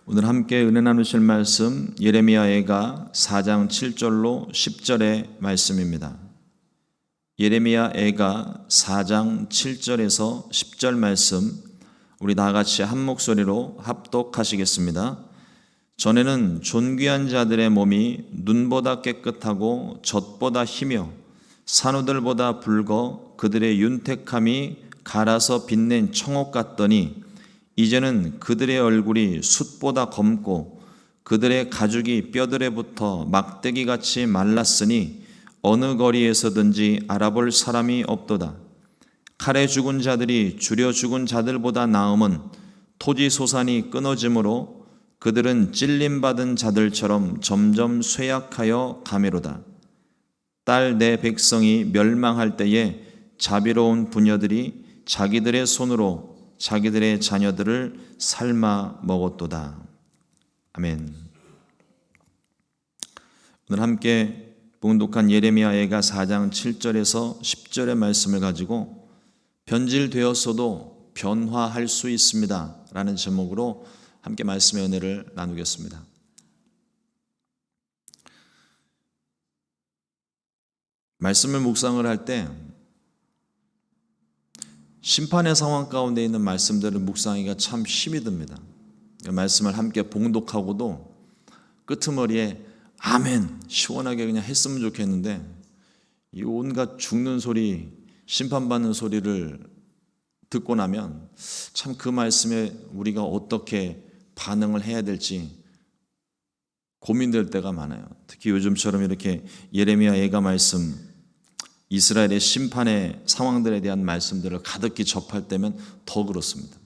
오늘 함께 은혜 나누실 말씀 예레미야애가 4장 7절로 10절의 말씀입니다. 예레미야애가 4장 7절에서 10절 말씀 우리 다 같이 한 목소리로 합독하시겠습니다. 전에는 존귀한 자들의 몸이 눈보다 깨끗하고 젖보다 희며 산호들보다 붉어 그들의 윤택함이 갈아서 빛낸 청옥 같더니 이제는 그들의 얼굴이 숯보다 검고 그들의 가죽이 뼈들에 붙어 막대기같이 말랐으니 어느 거리에서든지 알아볼 사람이 없도다. 칼에 죽은 자들이 주려 죽은 자들보다 나음은 토지 소산이 끊어짐으로 그들은 찔림받은 자들처럼 점점 쇠약하여 가매로다. 딸 내 백성이 멸망할 때에 자비로운 부녀들이 자기들의 손으로 자기들의 자녀들을 삶아 먹었도다. 아멘. 오늘 함께 봉독한 예레미야애가 4장 7절에서 10절의 말씀을 가지고 변질되었어도 변화할 수 있습니다 라는 제목으로 함께 말씀의 은혜를 나누겠습니다. 말씀을 묵상을 할 때 심판의 상황 가운데 있는 말씀들을 묵상하기가 참 힘이 듭니다. 말씀을 함께 봉독하고도 끄트머리에 아멘 시원하게 그냥 했으면 좋겠는데 이 온갖 죽는 소리, 심판받는 소리를 듣고 나면 참 그 말씀에 우리가 어떻게 반응을 해야 될지 고민될 때가 많아요. 특히 요즘처럼 이렇게 예레미야애가 말씀 이스라엘의 심판의 상황들에 대한 말씀들을 가득히 접할 때면 더 그렇습니다.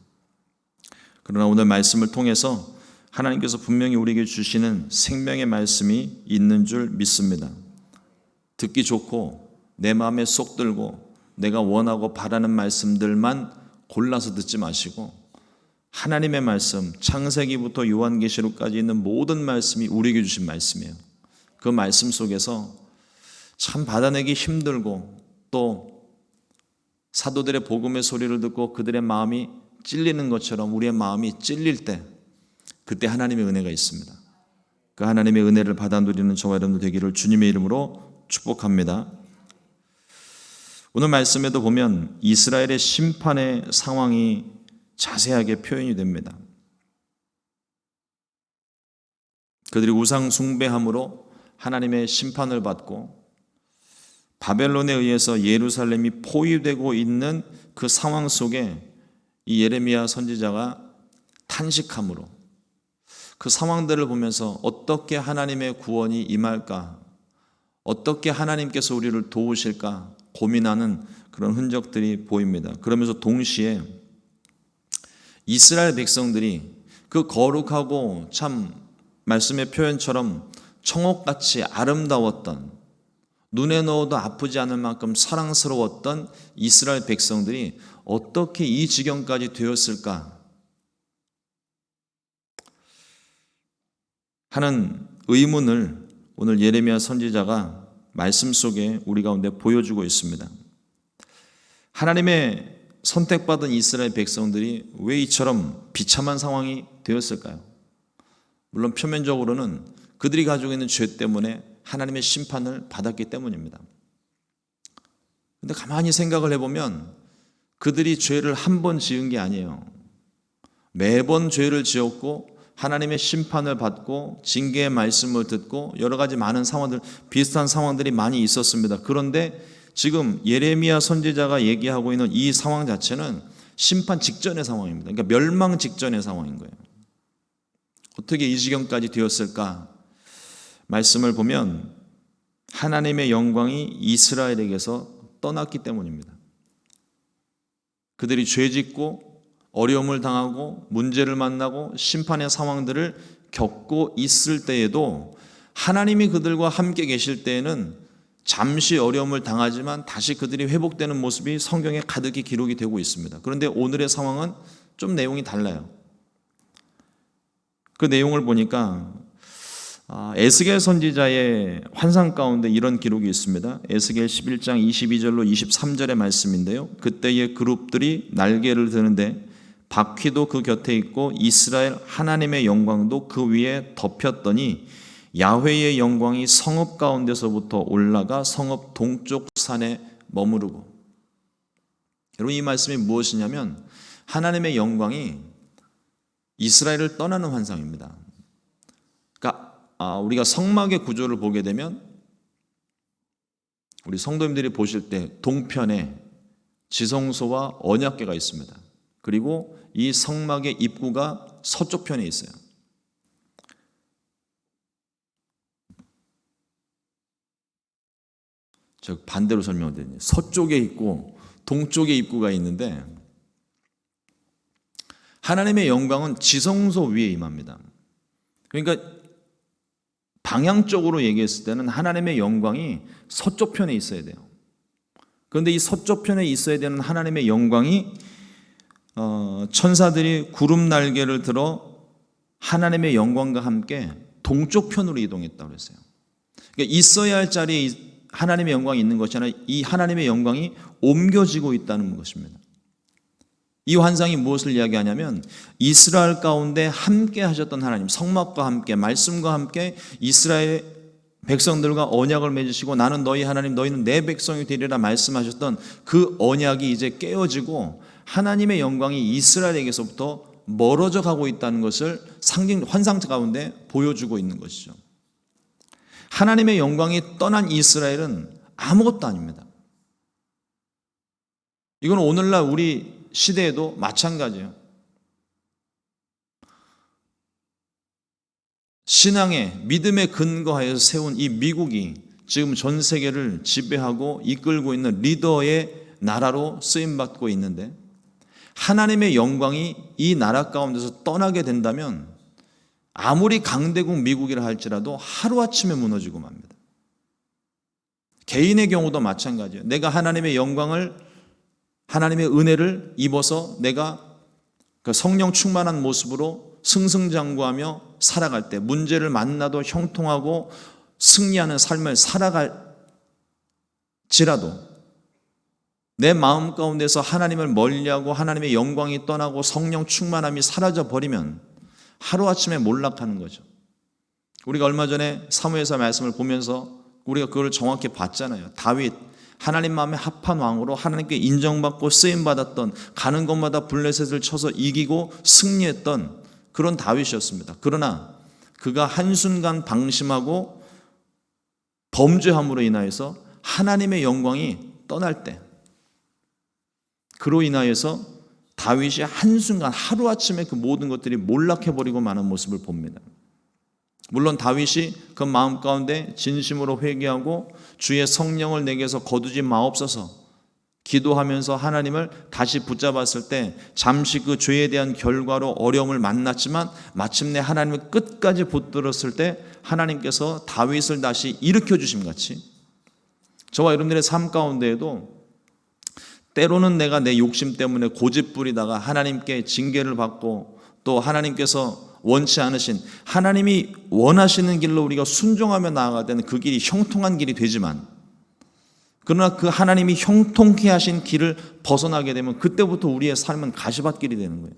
그러나 오늘 말씀을 통해서 하나님께서 분명히 우리에게 주시는 생명의 말씀이 있는 줄 믿습니다. 듣기 좋고 내 마음에 쏙 들고 내가 원하고 바라는 말씀들만 골라서 듣지 마시고 하나님의 말씀, 창세기부터 요한계시록까지 있는 모든 말씀이 우리에게 주신 말씀이에요. 그 말씀 속에서 참 받아내기 힘들고 또 사도들의 복음의 소리를 듣고 그들의 마음이 찔리는 것처럼 우리의 마음이 찔릴 때 그때 하나님의 은혜가 있습니다. 그 하나님의 은혜를 받아 누리는 저와 여러분들 되기를 주님의 이름으로 축복합니다. 오늘 말씀에도 보면 이스라엘의 심판의 상황이 자세하게 표현이 됩니다. 그들이 우상 숭배함으로 하나님의 심판을 받고 바벨론에 의해서 예루살렘이 포위되고 있는 그 상황 속에 이 예레미야 선지자가 탄식함으로 그 상황들을 보면서 어떻게 하나님의 구원이 임할까, 어떻게 하나님께서 우리를 도우실까 고민하는 그런 흔적들이 보입니다. 그러면서 동시에 이스라엘 백성들이 그 거룩하고 참 말씀의 표현처럼 청옥같이 아름다웠던 눈에 넣어도 아프지 않을 만큼 사랑스러웠던 이스라엘 백성들이 어떻게 이 지경까지 되었을까 하는 의문을 오늘 예레미야 선지자가 말씀 속에 우리 가운데 보여주고 있습니다. 하나님의 선택받은 이스라엘 백성들이 왜 이처럼 비참한 상황이 되었을까요? 물론 표면적으로는 그들이 가지고 있는 죄 때문에 하나님의 심판을 받았기 때문입니다. 그런데 가만히 생각을 해보면 그들이 죄를 한 번 지은 게 아니에요. 매번 죄를 지었고 하나님의 심판을 받고 징계의 말씀을 듣고 여러 가지 많은 상황들, 비슷한 상황들이 많이 있었습니다. 그런데 지금 예레미야 선지자가 얘기하고 있는 이 상황 자체는 심판 직전의 상황입니다. 그러니까 멸망 직전의 상황인 거예요. 어떻게 이 지경까지 되었을까? 말씀을 보면 하나님의 영광이 이스라엘에게서 떠났기 때문입니다. 그들이 죄짓고 어려움을 당하고 문제를 만나고 심판의 상황들을 겪고 있을 때에도 하나님이 그들과 함께 계실 때에는 잠시 어려움을 당하지만 다시 그들이 회복되는 모습이 성경에 가득히 기록이 되고 있습니다. 그런데 오늘의 상황은 좀 내용이 달라요. 그 내용을 보니까 에스겔 선지자의 환상 가운데 이런 기록이 있습니다. 에스겔 11장 22절로 23절의 말씀인데요. 그때의 그룹들이 날개를 드는데 바퀴도 그 곁에 있고 이스라엘 하나님의 영광도 그 위에 덮였더니 야훼의 영광이 성읍 가운데서부터 올라가 성읍 동쪽 산에 머무르고. 여러분, 이 말씀이 무엇이냐면 하나님의 영광이 이스라엘을 떠나는 환상입니다. 그러니까 우리가 성막의 구조를 보게 되면 우리 성도님들이 보실 때 동편에 지성소와 언약궤가 있습니다. 그리고 이 성막의 입구가 서쪽 편에 있어요. 즉 반대로 설명드리니 서쪽에 있고 동쪽에 입구가 있는데, 하나님의 영광은 지성소 위에 임합니다. 그러니까 방향적으로 얘기했을 때는 하나님의 영광이 서쪽 편에 있어야 돼요. 그런데 이 서쪽 편에 있어야 되는 하나님의 영광이 천사들이 구름 날개를 들어 하나님의 영광과 함께 동쪽 편으로 이동했다고 했어요. 그러니까 있어야 할 자리에 하나님의 영광이 있는 것이 아니라 이 하나님의 영광이 옮겨지고 있다는 것입니다. 이 환상이 무엇을 이야기하냐면 이스라엘 가운데 함께 하셨던 하나님, 성막과 함께 말씀과 함께 이스라엘 백성들과 언약을 맺으시고 나는 너희 하나님 너희는 내 백성이 되리라 말씀하셨던 그 언약이 이제 깨어지고 하나님의 영광이 이스라엘에게서부터 멀어져 가고 있다는 것을 환상 가운데 보여주고 있는 것이죠. 하나님의 영광이 떠난 이스라엘은 아무것도 아닙니다. 이건 오늘날 우리 시대에도 마찬가지예요. 신앙의 믿음에 근거하여서 세운 이 미국이 지금 전 세계를 지배하고 이끌고 있는 리더의 나라로 쓰임받고 있는데, 하나님의 영광이 이 나라 가운데서 떠나게 된다면 아무리 강대국 미국이라 할지라도 하루아침에 무너지고 맙니다. 개인의 경우도 마찬가지예요. 내가 하나님의 영광을, 하나님의 은혜를 입어서 내가 그 성령 충만한 모습으로 승승장구하며 살아갈 때, 문제를 만나도 형통하고 승리하는 삶을 살아갈지라도 내 마음 가운데서 하나님을 멀리하고 하나님의 영광이 떠나고 성령 충만함이 사라져 버리면 하루아침에 몰락하는 거죠. 우리가 얼마 전에 사무엘서 말씀을 보면서 우리가 그걸 정확히 봤잖아요. 다윗, 하나님 마음에 합한 왕으로 하나님께 인정받고 쓰임받았던, 가는 곳마다 블레셋을 쳐서 이기고 승리했던 그런 다윗이었습니다. 그러나 그가 한순간 방심하고 범죄함으로 인하여서 하나님의 영광이 떠날 때, 그로 인하여서 다윗이 한순간 하루아침에 그 모든 것들이 몰락해버리고 마는 모습을 봅니다. 물론 다윗이 그 마음 가운데 진심으로 회개하고 주의 성령을 내게서 거두지 마옵소서 기도하면서 하나님을 다시 붙잡았을 때 잠시 그 죄에 대한 결과로 어려움을 만났지만 마침내 하나님을 끝까지 붙들었을 때 하나님께서 다윗을 다시 일으켜 주심 같이 저와 여러분들의 삶 가운데에도 때로는 내가 내 욕심 때문에 고집부리다가 하나님께 징계를 받고 또 하나님께서 원치 않으신, 하나님이 원하시는 길로 우리가 순종하며 나아갈 때는 그 길이 형통한 길이 되지만, 그러나 그 하나님이 형통케 하신 길을 벗어나게 되면 그때부터 우리의 삶은 가시밭길이 되는 거예요.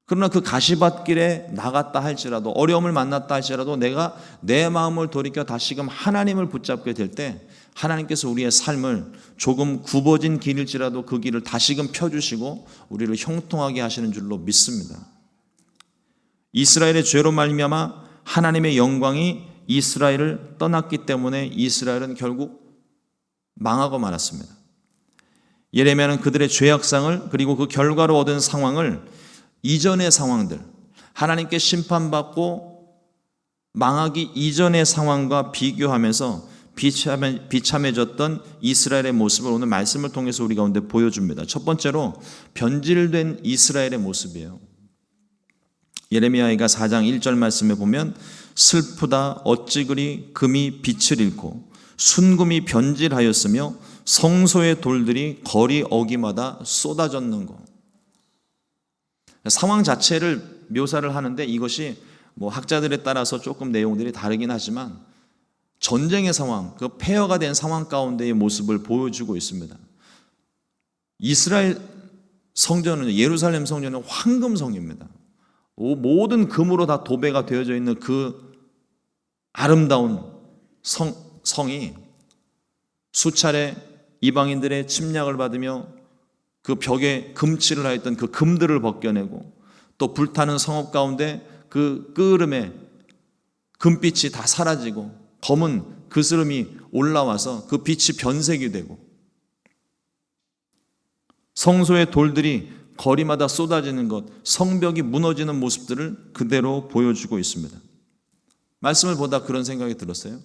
그러나 그 가시밭길에 나갔다 할지라도, 어려움을 만났다 할지라도 내가 내 마음을 돌이켜 다시금 하나님을 붙잡게 될 때 하나님께서 우리의 삶을 조금 굽어진 길일지라도 그 길을 다시금 펴주시고 우리를 형통하게 하시는 줄로 믿습니다. 이스라엘의 죄로 말미암아 하나님의 영광이 이스라엘을 떠났기 때문에 이스라엘은 결국 망하고 말았습니다. 예레미야는 그들의 죄악상을, 그리고 그 결과로 얻은 상황을 이전의 상황들, 하나님께 심판받고 망하기 이전의 상황과 비교하면서 비참해졌던 이스라엘의 모습을 오늘 말씀을 통해서 우리 가운데 보여줍니다. 첫 번째로 변질된 이스라엘의 모습이에요. 예레미야가 4장 1절 말씀에 보면 슬프다 어찌 그리 금이 빛을 잃고 순금이 변질하였으며 성소의 돌들이 거리 어기마다 쏟아졌는고. 상황 자체를 묘사를 하는데 이것이 학자들에 따라서 조금 내용들이 다르긴 하지만 전쟁의 상황, 그 폐허가 된 상황 가운데의 모습을 보여주고 있습니다. 이스라엘 성전은, 예루살렘 성전은 황금성입니다. 모든 금으로 다 도배가 되어져 있는 그 아름다운 성이 수차례 이방인들의 침략을 받으며 그 벽에 금칠을 하였던 그 금들을 벗겨내고, 또 불타는 성읍 가운데 그 끄름에 금빛이 다 사라지고 검은 그스름이 올라와서 그 빛이 변색이 되고, 성소의 돌들이 거리마다 쏟아지는 것, 성벽이 무너지는 모습들을 그대로 보여주고 있습니다. 말씀을 보다 그런 생각이 들었어요.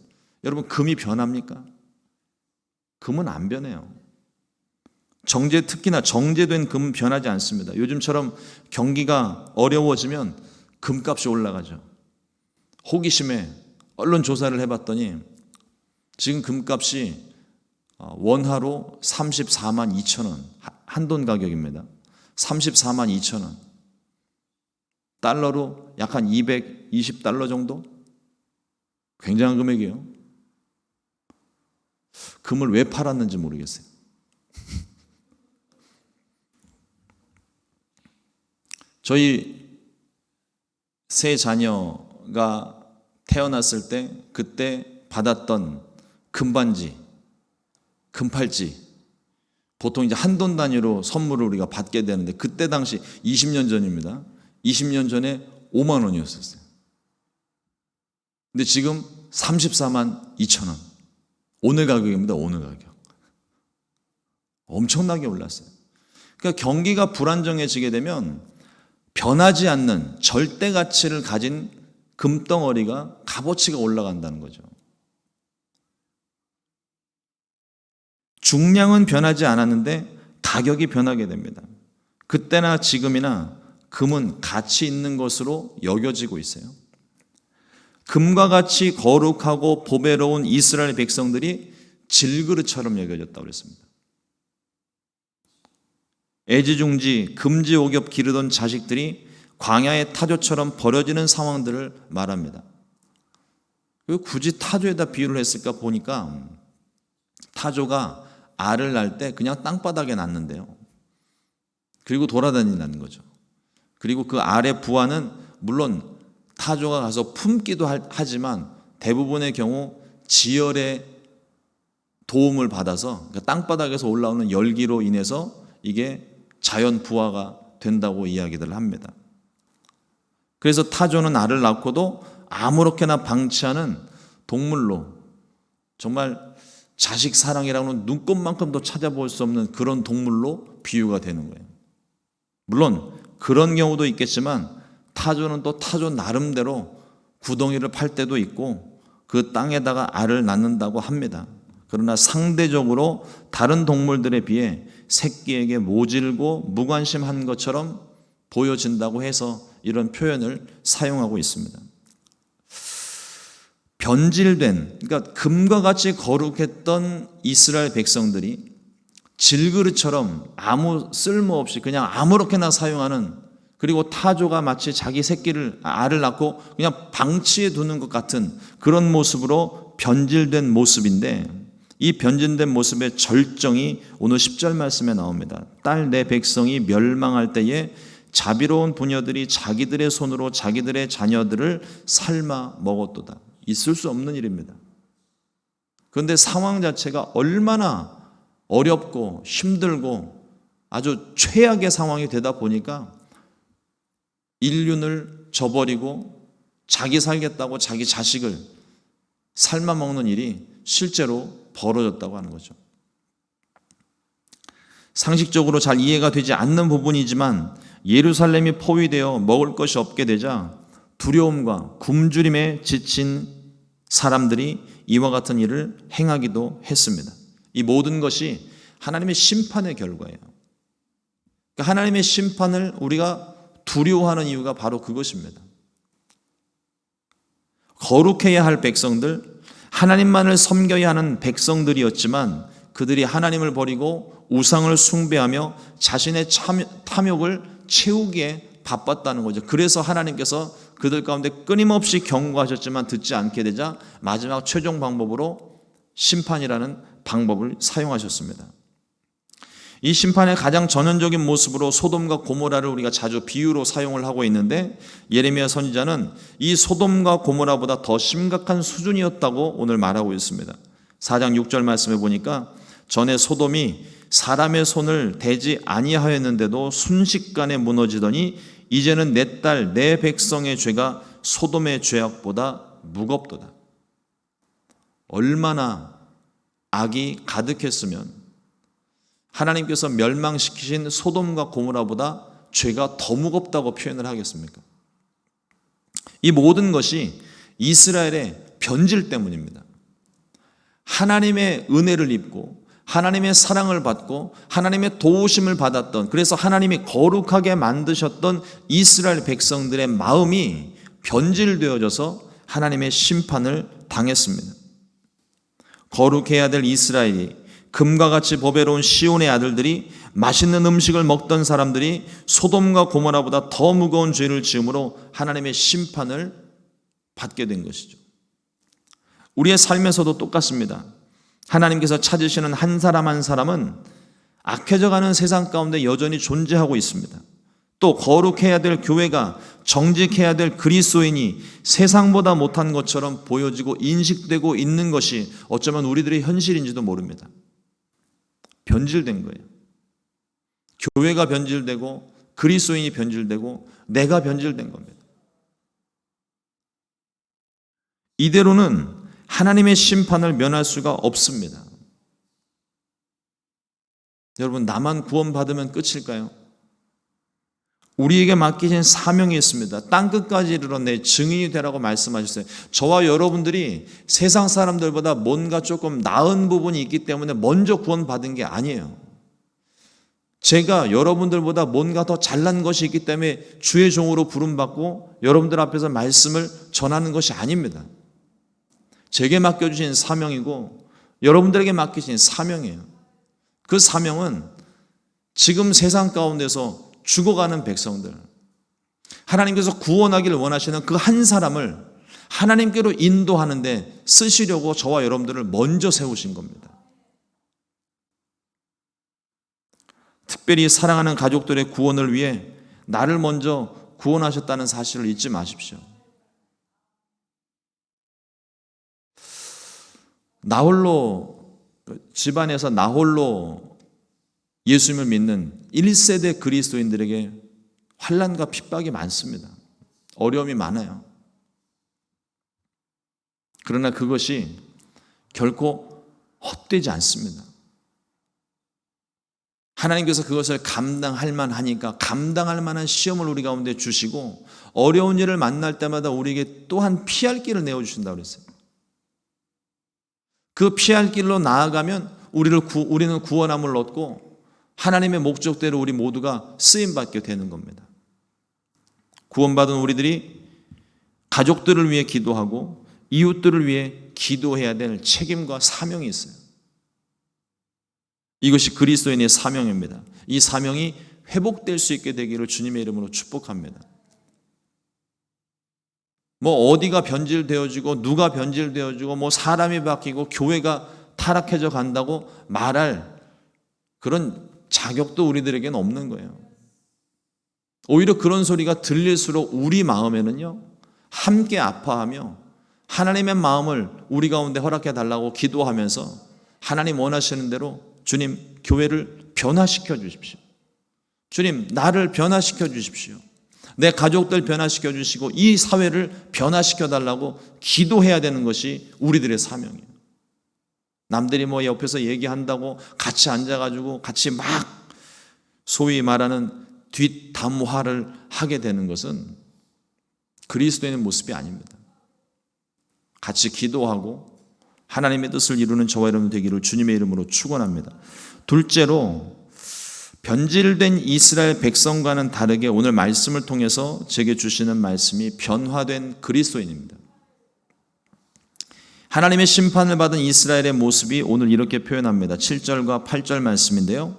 여러분, 금이 변합니까? 금은 안 변해요. 특히나 정제된 금은 변하지 않습니다. 요즘처럼 경기가 어려워지면 금값이 올라가죠. 호기심에 언론 조사를 해봤더니 지금 금값이 원화로 34만 2천 원, 한돈 가격입니다. 34만 2천 원. 달러로 약 한 220달러 정도? 굉장한 금액이에요. 금을 왜 팔았는지 모르겠어요. 저희 세 자녀가 태어났을 때 그때 받았던 금반지, 금팔찌, 보통 이제 한돈 단위로 선물을 우리가 받게 되는데, 그때 당시 20년 전입니다. 20년 전에 5만 원이었었어요. 근데 지금 34만 2천 원. 오늘 가격입니다. 오늘 가격. 엄청나게 올랐어요. 그러니까 경기가 불안정해지게 되면 변하지 않는 절대 가치를 가진 금덩어리가, 값어치가 올라간다는 거죠. 중량은 변하지 않았는데 가격이 변하게 됩니다. 그때나 지금이나 금은 가치 있는 것으로 여겨지고 있어요. 금과 같이 거룩하고 보배로운 이스라엘 백성들이 질그릇처럼 여겨졌다고 그랬습니다. 애지중지 금지옥엽 기르던 자식들이 광야의 타조처럼 버려지는 상황들을 말합니다. 왜 굳이 타조에다 비유를 했을까 보니까, 타조가 알을 낳을 때 그냥 땅바닥에 낳는데요. 그리고 돌아다닌다는 거죠. 그리고 그 알의 부화는 물론 타조가 가서 품기도 하지만 대부분의 경우 지열의 도움을 받아서 땅바닥에서 올라오는 열기로 인해서 이게 자연 부화가 된다고 이야기를 합니다. 그래서 타조는 알을 낳고도 아무렇게나 방치하는 동물로, 정말 자식 사랑이라고는 눈꼽만큼도 찾아볼 수 없는 그런 동물로 비유가 되는 거예요. 물론 그런 경우도 있겠지만 타조는 또 타조 나름대로 구덩이를 팔 때도 있고 그 땅에다가 알을 낳는다고 합니다. 그러나 상대적으로 다른 동물들에 비해 새끼에게 모질고 무관심한 것처럼 보여진다고 해서 이런 표현을 사용하고 있습니다. 변질된, 그러니까 금과 같이 거룩했던 이스라엘 백성들이 질그릇처럼 아무 쓸모없이 그냥 아무렇게나 사용하는, 그리고 타조가 마치 자기 새끼를, 알을 낳고 그냥 방치해 두는 것 같은 그런 모습으로 변질된 모습인데, 이 변질된 모습의 절정이 오늘 10절 말씀에 나옵니다. 딸 내 백성이 멸망할 때에 자비로운 부녀들이 자기들의 손으로 자기들의 자녀들을 삶아 먹었도다. 있을 수 없는 일입니다. 그런데 상황 자체가 얼마나 어렵고 힘들고 아주 최악의 상황이 되다 보니까 인륜을 저버리고 자기 살겠다고 자기 자식을 삶아 먹는 일이 실제로 벌어졌다고 하는 거죠. 상식적으로 잘 이해가 되지 않는 부분이지만 예루살렘이 포위되어 먹을 것이 없게 되자 두려움과 굶주림에 지친 사람들이 이와 같은 일을 행하기도 했습니다. 이 모든 것이 하나님의 심판의 결과예요. 그러니까 하나님의 심판을 우리가 두려워하는 이유가 바로 그것입니다. 거룩해야 할 백성들, 하나님만을 섬겨야 하는 백성들이었지만 그들이 하나님을 버리고 우상을 숭배하며 자신의 탐욕을 채우기에 바빴다는 거죠. 그래서 하나님께서 그들 가운데 끊임없이 경고하셨지만 듣지 않게 되자 마지막 최종 방법으로 심판이라는 방법을 사용하셨습니다. 이 심판의 가장 전형적인 모습으로 소돔과 고모라를 우리가 자주 비유로 사용을 하고 있는데, 예레미야 선지자는 이 소돔과 고모라보다 더 심각한 수준이었다고 오늘 말하고 있습니다. 4장 6절 말씀에 보니까 전에 소돔이 사람의 손을 대지 아니하였는데도 순식간에 무너지더니 이제는 내 딸 내 백성의 죄가 소돔의 죄악보다 무겁도다. 얼마나 악이 가득했으면 하나님께서 멸망시키신 소돔과 고모라보다 죄가 더 무겁다고 표현을 하겠습니까? 이 모든 것이 이스라엘의 변질 때문입니다. 하나님의 은혜를 입고 하나님의 사랑을 받고 하나님의 도우심을 받았던, 그래서 하나님이 거룩하게 만드셨던 이스라엘 백성들의 마음이 변질되어져서 하나님의 심판을 당했습니다. 거룩해야 될 이스라엘이, 금과 같이 보배로운 시온의 아들들이, 맛있는 음식을 먹던 사람들이 소돔과 고모라보다 더 무거운 죄를 지음으로 하나님의 심판을 받게 된 것이죠. 우리의 삶에서도 똑같습니다. 하나님께서 찾으시는 한 사람 한 사람은 악해져가는 세상 가운데 여전히 존재하고 있습니다. 또 거룩해야 될 교회가, 정직해야 될 그리스도인이 세상보다 못한 것처럼 보여지고 인식되고 있는 것이 어쩌면 우리들의 현실인지도 모릅니다. 변질된 거예요. 교회가 변질되고 그리스도인이 변질되고 내가 변질된 겁니다. 이대로는 하나님의 심판을 면할 수가 없습니다. 여러분, 나만 구원받으면 끝일까요? 우리에게 맡기신 사명이 있습니다. 땅끝까지 이르러 내 증인이 되라고 말씀하셨어요. 저와 여러분들이 세상 사람들보다 뭔가 조금 나은 부분이 있기 때문에 먼저 구원받은 게 아니에요. 제가 여러분들보다 뭔가 더 잘난 것이 있기 때문에 주의 종으로 부름받고 여러분들 앞에서 말씀을 전하는 것이 아닙니다. 제게 맡겨주신 사명이고 여러분들에게 맡기신 사명이에요. 그 사명은 지금 세상 가운데서 죽어가는 백성들, 하나님께서 구원하기를 원하시는 그 한 사람을 하나님께로 인도하는데 쓰시려고 저와 여러분들을 먼저 세우신 겁니다. 특별히 사랑하는 가족들의 구원을 위해 나를 먼저 구원하셨다는 사실을 잊지 마십시오. 집안에서 나홀로 예수님을 믿는 1세대 그리스도인들에게 환난과 핍박이 많습니다. 어려움이 많아요. 그러나 그것이 결코 헛되지 않습니다. 하나님께서 그것을 감당할 만하니까 감당할 만한 시험을 우리 가운데 주시고 어려운 일을 만날 때마다 우리에게 또한 피할 길을 내어주신다고 그랬어요. 그 피할 길로 나아가면 우리는 구원함을 얻고 하나님의 목적대로 우리 모두가 쓰임받게 되는 겁니다. 구원받은 우리들이 가족들을 위해 기도하고 이웃들을 위해 기도해야 될 책임과 사명이 있어요. 이것이 그리스도인의 사명입니다. 이 사명이 회복될 수 있게 되기를 주님의 이름으로 축복합니다. 어디가 변질되어지고 누가 변질되어지고 사람이 바뀌고 교회가 타락해져 간다고 말할 그런 자격도 우리들에게는 없는 거예요. 오히려 그런 소리가 들릴수록 우리 마음에는요, 함께 아파하며 하나님의 마음을 우리 가운데 허락해 달라고 기도하면서 하나님 원하시는 대로 주님, 교회를 변화시켜 주십시오. 주님, 나를 변화시켜 주십시오. 내 가족들 변화시켜 주시고 이 사회를 변화시켜 달라고 기도해야 되는 것이 우리들의 사명이에요. 남들이 옆에서 얘기한다고 같이 앉아가지고 같이 막 소위 말하는 뒷담화를 하게 되는 것은 그리스도인의 모습이 아닙니다. 같이 기도하고 하나님의 뜻을 이루는 저와 여러분 되기를 주님의 이름으로 축원합니다. 둘째로, 변질된 이스라엘 백성과는 다르게 오늘 말씀을 통해서 제게 주시는 말씀이 변화된 그리스도인입니다. 하나님의 심판을 받은 이스라엘의 모습이 오늘 이렇게 표현합니다. 7절과 8절 말씀인데요.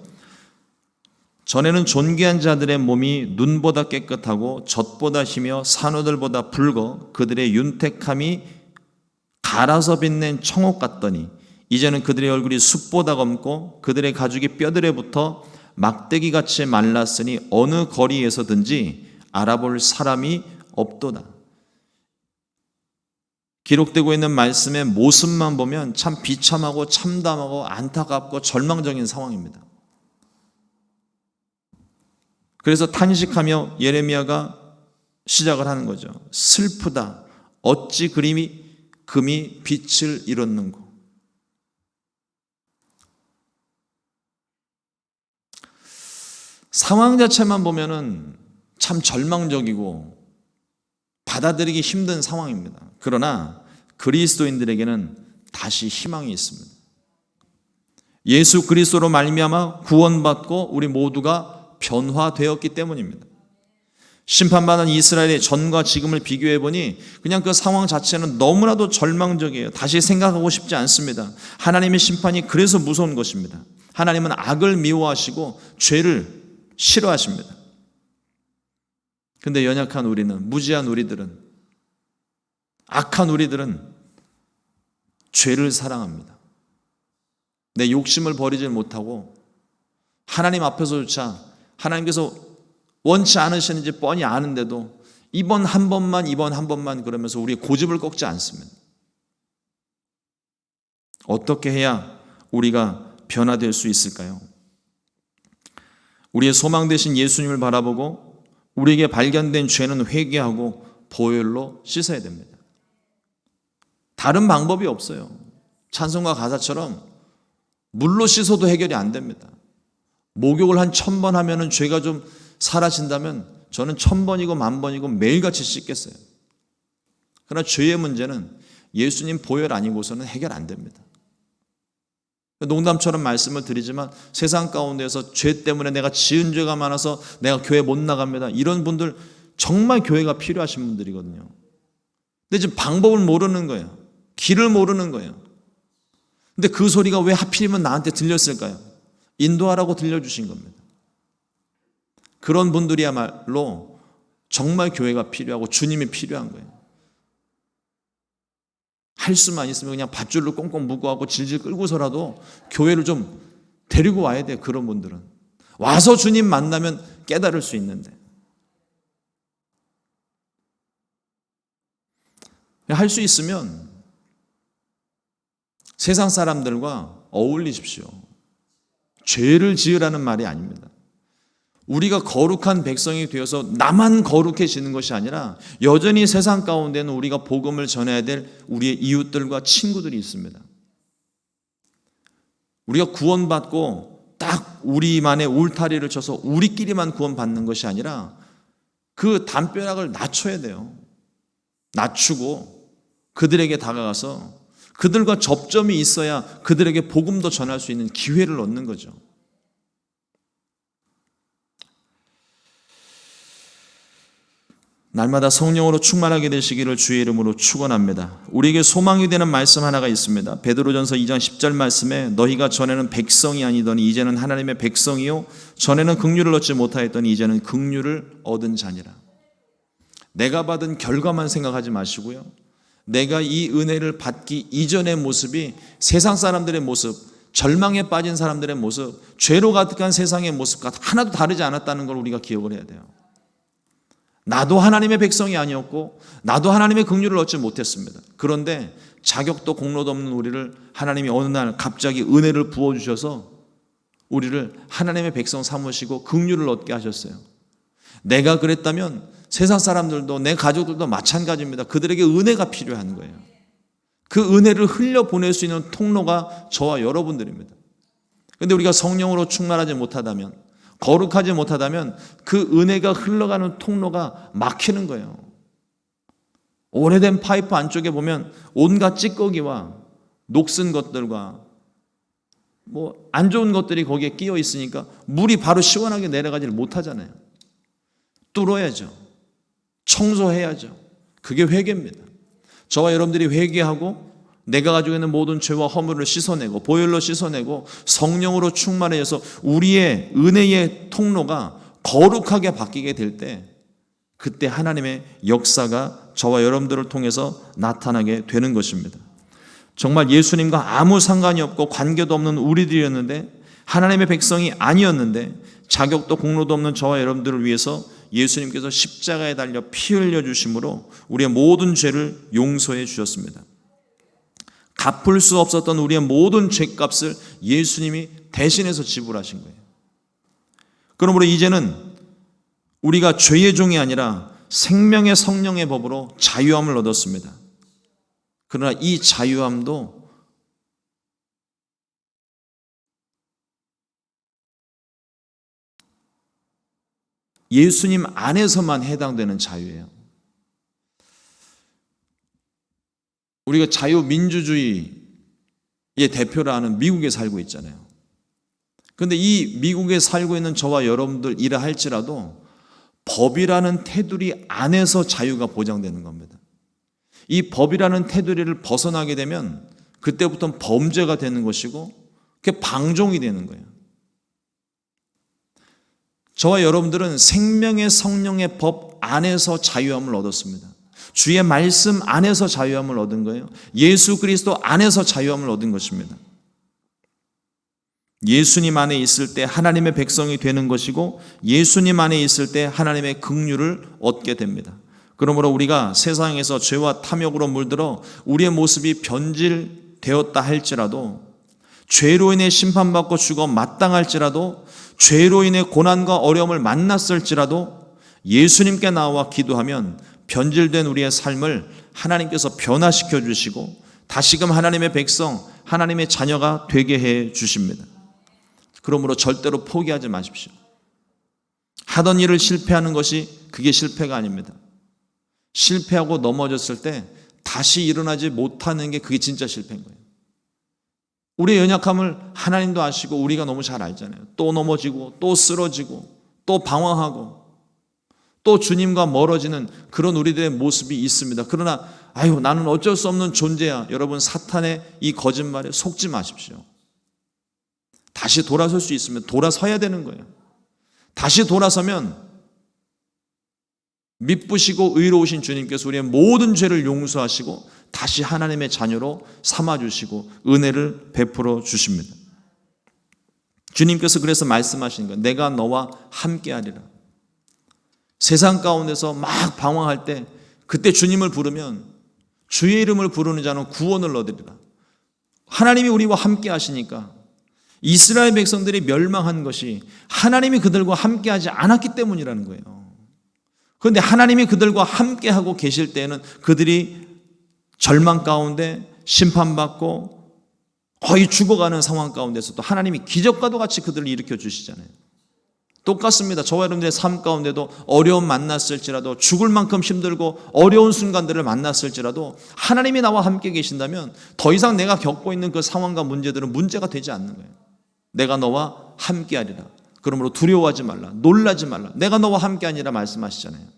전에는 존귀한 자들의 몸이 눈보다 깨끗하고 젖보다 희며 산호들보다 붉어 그들의 윤택함이 갈아서 빛낸 청옥 같더니 이제는 그들의 얼굴이 숯보다 검고 그들의 가죽이 뼈들에 붙어 막대기같이 말랐으니 어느 거리에서든지 알아볼 사람이 없도다. 기록되고 있는 말씀의 모습만 보면 참 비참하고 참담하고 안타깝고 절망적인 상황입니다. 그래서 탄식하며 예레미야가 시작을 하는 거죠. 슬프다. 어찌 금이 빛을 잃었는고. 상황 자체만 보면은 참 절망적이고 받아들이기 힘든 상황입니다. 그러나 그리스도인들에게는 다시 희망이 있습니다. 예수 그리스도로 말미암아 구원받고 우리 모두가 변화되었기 때문입니다. 심판받은 이스라엘의 전과 지금을 비교해 보니 그냥 그 상황 자체는 너무나도 절망적이에요. 다시 생각하고 싶지 않습니다. 하나님의 심판이 그래서 무서운 것입니다. 하나님은 악을 미워하시고 죄를 싫어하십니다. 근데 연약한 우리는, 무지한 우리들은, 악한 우리들은 죄를 사랑합니다. 내 욕심을 버리지 못하고 하나님 앞에서조차 하나님께서 원치 않으시는지 뻔히 아는데도 이번 한 번만 그러면서 우리 고집을 꺾지 않습니다. 어떻게 해야 우리가 변화될 수 있을까요? 우리의 소망 되신 예수님을 바라보고 우리에게 발견된 죄는 회개하고 보혈로 씻어야 됩니다. 다른 방법이 없어요. 찬송가 가사처럼 물로 씻어도 해결이 안 됩니다. 목욕을 한 1000번 하면은 죄가 좀 사라진다면 저는 1000번이고 10,000번이고 매일같이 씻겠어요. 그러나 죄의 문제는 예수님 보혈 아니고서는 해결 안 됩니다. 농담처럼 말씀을 드리지만 세상 가운데서 죄 때문에 내가 지은 죄가 많아서 내가 교회 못 나갑니다. 이런 분들 정말 교회가 필요하신 분들이거든요. 근데 지금 방법을 모르는 거예요. 길을 모르는 거예요. 근데 그 소리가 왜 하필이면 나한테 들렸을까요? 인도하라고 들려주신 겁니다. 그런 분들이야말로 정말 교회가 필요하고 주님이 필요한 거예요. 할 수만 있으면 그냥 밧줄로 꽁꽁 묶어하고 질질 끌고서라도 교회를 좀 데리고 와야 돼요. 그런 분들은 와서 주님 만나면 깨달을 수 있는데 할 수 있으면 세상 사람들과 어울리십시오. 죄를 지으라는 말이 아닙니다. 우리가 거룩한 백성이 되어서 나만 거룩해지는 것이 아니라 여전히 세상 가운데는 우리가 복음을 전해야 될 우리의 이웃들과 친구들이 있습니다. 우리가 구원받고 딱 우리만의 울타리를 쳐서 우리끼리만 구원받는 것이 아니라 그 담벼락을 낮춰야 돼요. 낮추고 그들에게 다가가서 그들과 접점이 있어야 그들에게 복음도 전할 수 있는 기회를 얻는 거죠. 날마다 성령으로 충만하게 되시기를 주의 이름으로 축원합니다. 우리에게 소망이 되는 말씀 하나가 있습니다. 베드로전서 2장 10절 말씀에 너희가 전에는 백성이 아니더니 이제는 하나님의 백성이요 전에는 긍휼을 얻지 못하였더니 이제는 긍휼을 얻은 자니라. 내가 받은 결과만 생각하지 마시고요. 내가 이 은혜를 받기 이전의 모습이 세상 사람들의 모습, 절망에 빠진 사람들의 모습, 죄로 가득한 세상의 모습과 하나도 다르지 않았다는 걸 우리가 기억을 해야 돼요. 나도 하나님의 백성이 아니었고 나도 하나님의 긍휼을 얻지 못했습니다. 그런데 자격도 공로도 없는 우리를 하나님이 어느 날 갑자기 은혜를 부어주셔서 우리를 하나님의 백성 삼으시고 긍휼을 얻게 하셨어요. 내가 그랬다면 세상 사람들도 내 가족들도 마찬가지입니다. 그들에게 은혜가 필요한 거예요. 그 은혜를 흘려보낼 수 있는 통로가 저와 여러분들입니다. 그런데 우리가 성령으로 충만하지 못하다면 거룩하지 못하다면 그 은혜가 흘러가는 통로가 막히는 거예요. 오래된 파이프 안쪽에 보면 온갖 찌꺼기와 녹슨 것들과 안 좋은 것들이 거기에 끼어 있으니까 물이 바로 시원하게 내려가지를 못하잖아요. 뚫어야죠. 청소해야죠. 그게 회개입니다. 저와 여러분들이 회개하고 내가 가지고 있는 모든 죄와 허물을 씻어내고 보혈로 씻어내고 성령으로 충만해져서 우리의 은혜의 통로가 거룩하게 바뀌게 될 때 그때 하나님의 역사가 저와 여러분들을 통해서 나타나게 되는 것입니다. 정말 예수님과 아무 상관이 없고 관계도 없는 우리들이었는데 하나님의 백성이 아니었는데 자격도 공로도 없는 저와 여러분들을 위해서 예수님께서 십자가에 달려 피 흘려 주심으로 우리의 모든 죄를 용서해 주셨습니다. 갚을 수 없었던 우리의 모든 죄값을 예수님이 대신해서 지불하신 거예요. 그러므로 이제는 우리가 죄의 종이 아니라 생명의 성령의 법으로 자유함을 얻었습니다. 그러나 이 자유함도 예수님 안에서만 해당되는 자유예요. 우리가 자유민주주의의 대표를 하는 미국에 살고 있잖아요. 그런데 이 미국에 살고 있는 저와 여러분들이라 할지라도 법이라는 테두리 안에서 자유가 보장되는 겁니다. 이 법이라는 테두리를 벗어나게 되면 그때부터는 범죄가 되는 것이고 그게 방종이 되는 거예요. 저와 여러분들은 생명의 성령의 법 안에서 자유함을 얻었습니다. 주의 말씀 안에서 자유함을 얻은 거예요. 예수 그리스도 안에서 자유함을 얻은 것입니다. 예수님 안에 있을 때 하나님의 백성이 되는 것이고 예수님 안에 있을 때 하나님의 긍휼을 얻게 됩니다. 그러므로 우리가 세상에서 죄와 탐욕으로 물들어 우리의 모습이 변질되었다 할지라도, 죄로 인해 심판받고 죽어 마땅할지라도, 죄로 인해 고난과 어려움을 만났을지라도 예수님께 나와 기도하면 변질된 우리의 삶을 하나님께서 변화시켜 주시고 다시금 하나님의 백성, 하나님의 자녀가 되게 해 주십니다. 그러므로 절대로 포기하지 마십시오. 하던 일을 실패하는 것이 그게 실패가 아닙니다. 실패하고 넘어졌을 때 다시 일어나지 못하는 게 그게 진짜 실패인 거예요. 우리의 연약함을 하나님도 아시고 우리가 너무 잘 알잖아요. 또 넘어지고 또 쓰러지고 또 방황하고 또 주님과 멀어지는 그런 우리들의 모습이 있습니다. 그러나 나는 어쩔 수 없는 존재야. 여러분, 사탄의 이 거짓말에 속지 마십시오. 다시 돌아설 수 있으면 돌아서야 되는 거예요. 다시 돌아서면 미쁘시고 의로우신 주님께서 우리의 모든 죄를 용서하시고 다시 하나님의 자녀로 삼아주시고 은혜를 베풀어 주십니다. 주님께서 그래서 말씀하시는 거예요. 내가 너와 함께하리라. 세상 가운데서 막 방황할 때 그때 주님을 부르면 주의 이름을 부르는 자는 구원을 얻으리라. 하나님이 우리와 함께 하시니까 이스라엘 백성들이 멸망한 것이 하나님이 그들과 함께하지 않았기 때문이라는 거예요. 그런데 하나님이 그들과 함께하고 계실 때에는 그들이 절망 가운데 심판받고 거의 죽어가는 상황 가운데서도 하나님이 기적과도 같이 그들을 일으켜 주시잖아요. 똑같습니다. 저와 여러분들의 삶 가운데도 어려움 만났을지라도, 죽을 만큼 힘들고 어려운 순간들을 만났을지라도 하나님이 나와 함께 계신다면 더 이상 내가 겪고 있는 그 상황과 문제들은 문제가 되지 않는 거예요. 내가 너와 함께하리라. 그러므로 두려워하지 말라, 놀라지 말라, 내가 너와 함께하니라 말씀하시잖아요.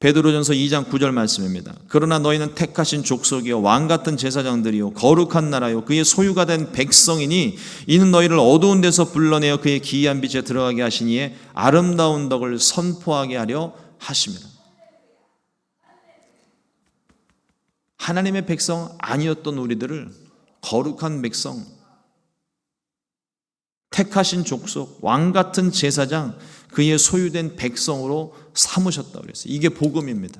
베드로전서 2장 9절 말씀입니다. 그러나 너희는 택하신 족속이요 왕같은 제사장들이요 거룩한 나라요 그의 소유가 된 백성이니 이는 너희를 어두운 데서 불러내어 그의 기이한 빛에 들어가게 하시니에 아름다운 덕을 선포하게 하려 하심이라. 하나님의 백성 아니었던 우리들을 거룩한 백성, 택하신 족속, 왕같은 제사장, 그의 소유된 백성으로 삼으셨다고 그랬어요. 이게 복음입니다.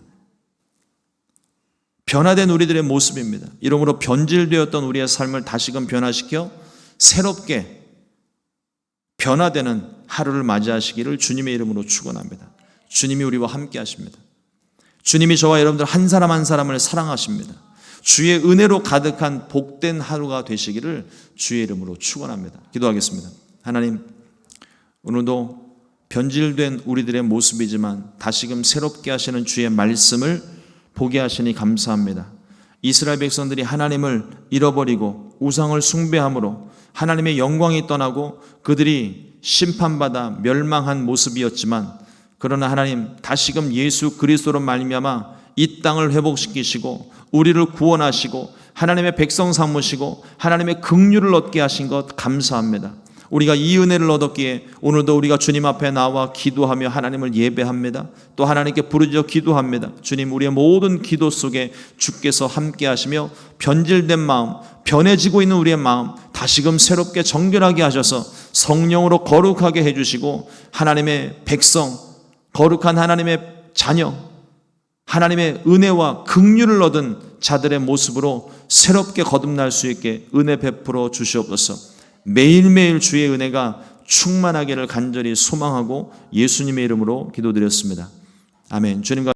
변화된 우리들의 모습입니다. 이러므로 변질되었던 우리의 삶을 다시금 변화시켜 새롭게 변화되는 하루를 맞이하시기를 주님의 이름으로 축원합니다. 주님이 우리와 함께 하십니다. 주님이 저와 여러분들 한 사람 한 사람을 사랑하십니다. 주의 은혜로 가득한 복된 하루가 되시기를 주의 이름으로 축원합니다. 기도하겠습니다. 하나님, 오늘도 변질된 우리들의 모습이지만 다시금 새롭게 하시는 주의 말씀을 보게 하시니 감사합니다. 이스라엘 백성들이 하나님을 잃어버리고 우상을 숭배함으로 하나님의 영광이 떠나고 그들이 심판받아 멸망한 모습이었지만, 그러나 하나님 다시금 예수 그리스도로 말미암아 이 땅을 회복시키시고 우리를 구원하시고 하나님의 백성 삼으시고 하나님의 긍휼을 얻게 하신 것 감사합니다. 우리가 이 은혜를 얻었기에 오늘도 우리가 주님 앞에 나와 기도하며 하나님을 예배합니다. 또 하나님께 부르짖어 기도합니다. 주님, 우리의 모든 기도 속에 주께서 함께 하시며 변질된 마음, 변해지고 있는 우리의 마음 다시금 새롭게 정결하게 하셔서 성령으로 거룩하게 해주시고 하나님의 백성, 거룩한 하나님의 자녀, 하나님의 은혜와 긍휼을 얻은 자들의 모습으로 새롭게 거듭날 수 있게 은혜 베풀어 주시옵소서. 매일매일 주의 은혜가 충만하기를 간절히 소망하고 예수님의 이름으로 기도드렸습니다. 아멘. 주님과